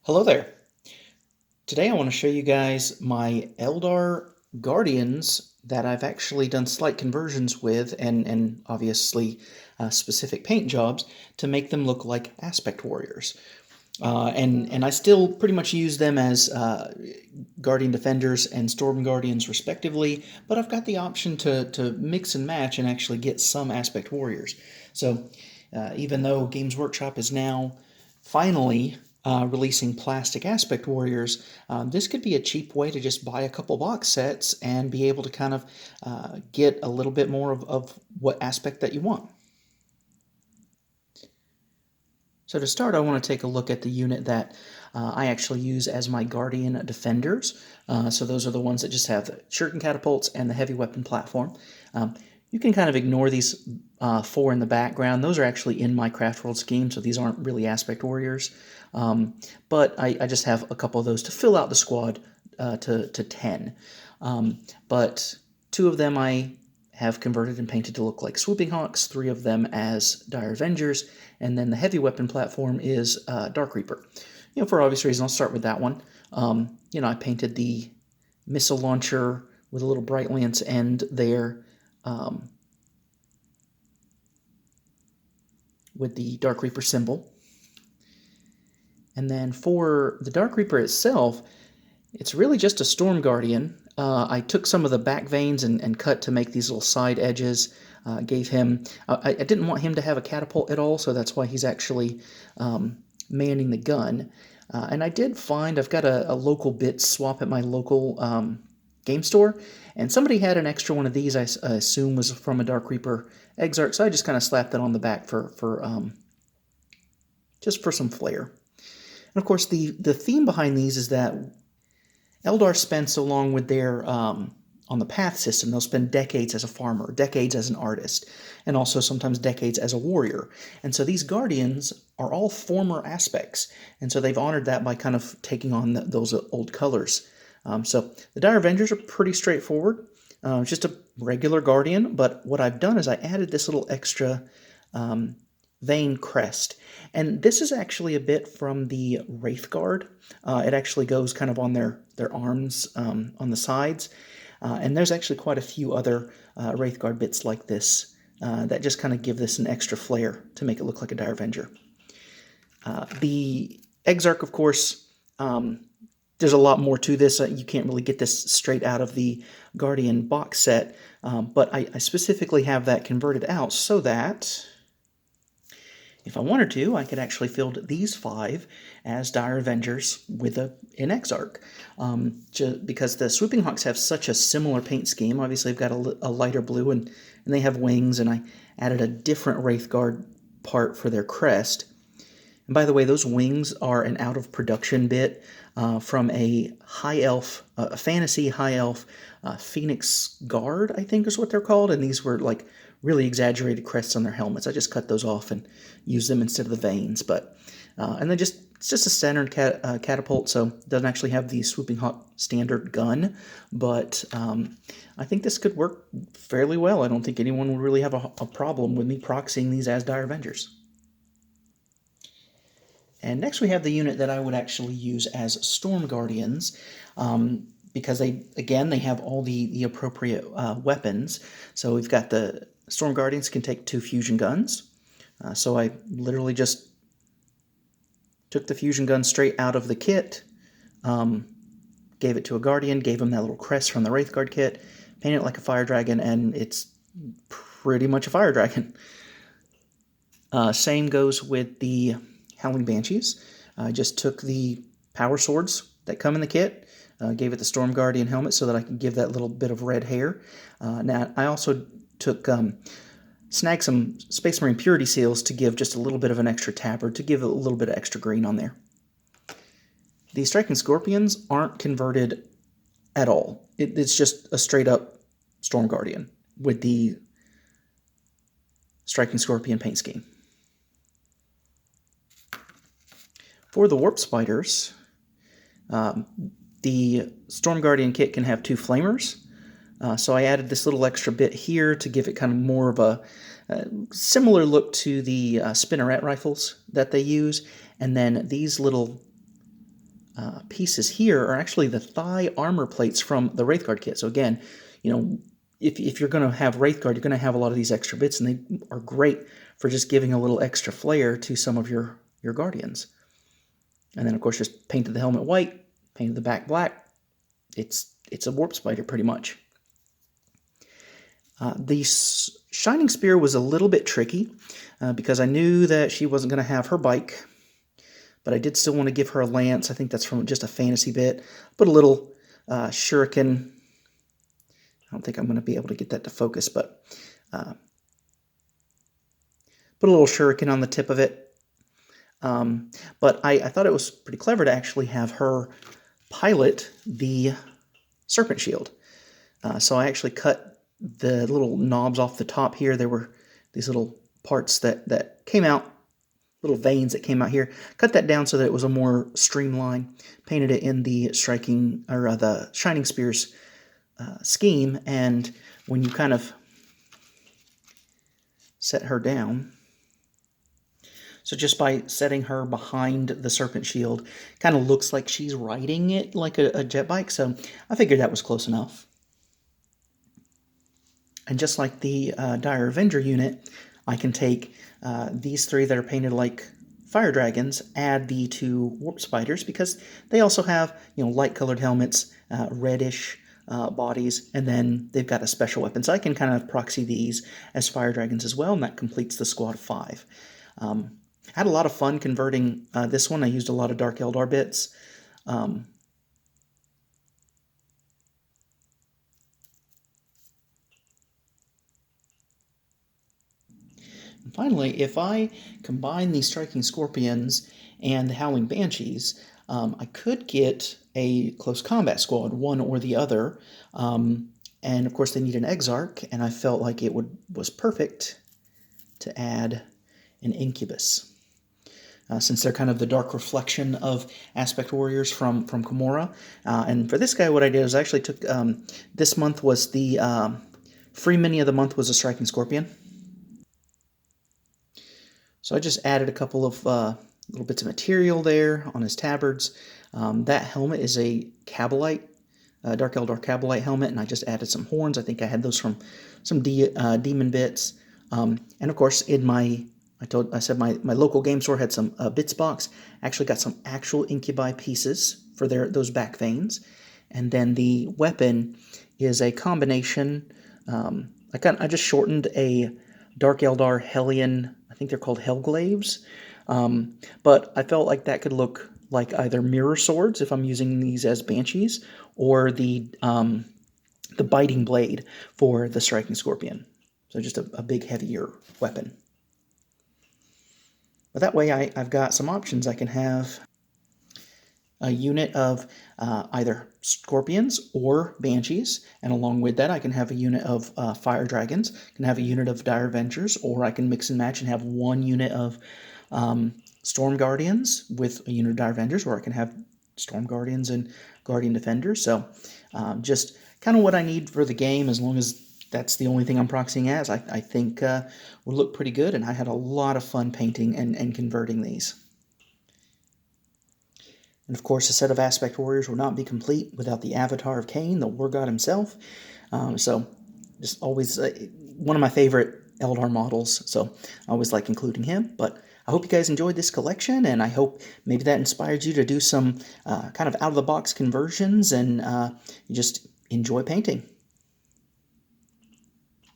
Hello there. Today I want to show you guys my Eldar Guardians that I've actually done slight conversions with and obviously specific paint jobs to make them look like Aspect Warriors. And I still pretty much use them as Guardian Defenders and Storm Guardians respectively, but I've got the option to mix and match and actually get some Aspect Warriors. So even though Games Workshop is now finally releasing plastic Aspect Warriors, this could be a cheap way to just buy a couple box sets and be able to kind of get a little bit more of what aspect that you want. So to start, I want to take a look at the unit that I actually use as my Guardian Defenders. So those are the ones that just have the shuriken catapults and the heavy weapon platform. You can kind of ignore these four in the background. Those are actually in my Craft World scheme, so these aren't really Aspect Warriors. But I just have a couple of those to fill out the squad to 10. But two of them I have converted and painted to look like Swooping Hawks, three of them as Dire Avengers, and then the heavy weapon platform is Dark Reaper. For obvious reasons, I'll start with that one. I painted the missile launcher with a little bright lance end there with the Dark Reaper symbol. And then for the Dark Reaper itself, it's really just a Storm Guardian. I took some of the back veins and cut to make these little side edges. Gave him... I didn't want him to have a catapult at all, so that's why he's actually manning the gun. And I did find I've got a local bit swap at my local game store, and somebody had an extra one of these. I assume was from a Dark Reaper Exarch, so I just kind of slapped that on the back for just for some flair. And of course, the theme behind these is that Eldar spend so long with their on the path system, they'll spend decades as a farmer, decades as an artist, and also sometimes decades as a warrior. And so these guardians are all former aspects, and so they've honored that by kind of taking on those old colors. So the Dire Avengers are pretty straightforward, just a regular guardian, but what I've done is I added this little extra vein crest. And this is actually a bit from the Wraith Guard. It actually goes kind of on their arms on the sides. And there's actually quite a few other Wraith Guard bits like this that just kind of give this an extra flair to make it look like a Dire Avenger. The Exarch, of course, there's a lot more to this. You can't really get this straight out of the Guardian box set, but I specifically have that converted out so that if I wanted to, I could actually field these 5 as Dire Avengers with an Exarch. Because the Swooping Hawks have such a similar paint scheme. Obviously, they've got a lighter blue, and they have wings, and I added a different Wraith Guard part for their crest. And by the way, those wings are an out-of-production bit from a high elf, a fantasy high elf Phoenix Guard, I think is what they're called, and these were like really exaggerated crests on their helmets. I just cut those off and used them instead of the veins. But and then it's just a standard catapult, so it doesn't actually have the Swooping Hawk standard gun. But I think this could work fairly well. I don't think anyone would really have a problem with me proxying these as Dire Avengers. And next we have the unit that I would actually use as Storm Guardians. Because they have all the appropriate weapons. So we've got the Storm Guardians can take 2 fusion guns. So I literally just took the fusion gun straight out of the kit, gave it to a Guardian, gave him that little crest from the Wraith Guard kit, painted it like a fire dragon, and it's pretty much a fire dragon. Same goes with the Howling Banshees. I just took the power swords that come in the kit, gave it the Storm Guardian helmet so that I could give that little bit of red hair. Now, I also snagged some Space Marine Purity Seals to give just a little bit of an extra tabard, to give a little bit of extra green on there. The Striking Scorpions aren't converted at all. It's just a straight-up Storm Guardian with the Striking Scorpion paint scheme. For the Warp Spiders, the Storm Guardian kit can have 2 flamers. So I added this little extra bit here to give it kind of more of a similar look to the spinneret rifles that they use. And then these little pieces here are actually the thigh armor plates from the Wraithguard kit. So again, you know, if you're going to have Wraithguard, you're going to have a lot of these extra bits, and they are great for just giving a little extra flair to some of your Guardians. And then, of course, just painted the helmet white, painted the back black. It's a Warp Spider, pretty much. The Shining Spear was a little bit tricky because I knew that she wasn't going to have her bike, but I did still want to give her a lance. I think that's from just a fantasy bit. Put a little shuriken. I don't think I'm going to be able to get that to focus, but put a little shuriken on the tip of it. But I thought it was pretty clever to actually have her pilot the serpent shield. So I actually cut the little knobs off the top here. There were these little parts that came out, little veins that came out here. Cut that down so that it was a more streamlined. Painted it in the the Shining Spears scheme, and when you kind of set her down, so just by setting her behind the serpent shield, kind of looks like she's riding it like a jet bike, so I figured that was close enough. And just like the Dire Avenger unit, I can take these three that are painted like fire dragons, add the two Warp Spiders, because they also have, you know, light-colored helmets, reddish bodies, and then they've got a special weapon. So I can kind of proxy these as fire dragons as well, and that completes the squad of 5. I had a lot of fun converting this one. I used a lot of Dark Eldar bits. And finally, if I combine the Striking Scorpions and the Howling Banshees, I could get a close combat squad, one or the other. And of course they need an Exarch, and I felt like it was perfect to add an Incubus. Since they're kind of the dark reflection of Aspect Warriors from Kimura. And for this guy, what I did is I actually took, this month was the free mini of the month was a Striking Scorpion. So I just added a couple of little bits of material there on his tabards. That helmet is a Kabalite, Dark Eldar Kabalite helmet, and I just added some horns. I think I had those from some demon bits. And of course, in I said my local game store had some bits box. Actually got some actual Incubi pieces for those back veins. And then the weapon is a combination. I just shortened a Dark Eldar Hellion, I think they're called Hellglaives. But I felt like that could look like either mirror swords if I'm using these as Banshees, or the biting blade for the Striking Scorpion. So just a big, heavier weapon. But that way I've got some options. I can have a unit of either Scorpions or Banshees, and along with that I can have a unit of Fire Dragons, I can have a unit of Dire Avengers, or I can mix and match and have one unit of Storm Guardians with a unit of Dire Avengers, or I can have Storm Guardians and Guardian Defenders. So just kind of what I need for the game, as long as that's the only thing I'm proxying as, I think would look pretty good, and I had a lot of fun painting and converting these. And of course, a set of Aspect Warriors will not be complete without the avatar of Cain, the War God himself. So just always one of my favorite Eldar models, so I always like including him. But I hope you guys enjoyed this collection, and I hope maybe that inspired you to do some kind of out-of-the-box conversions and you just enjoy painting.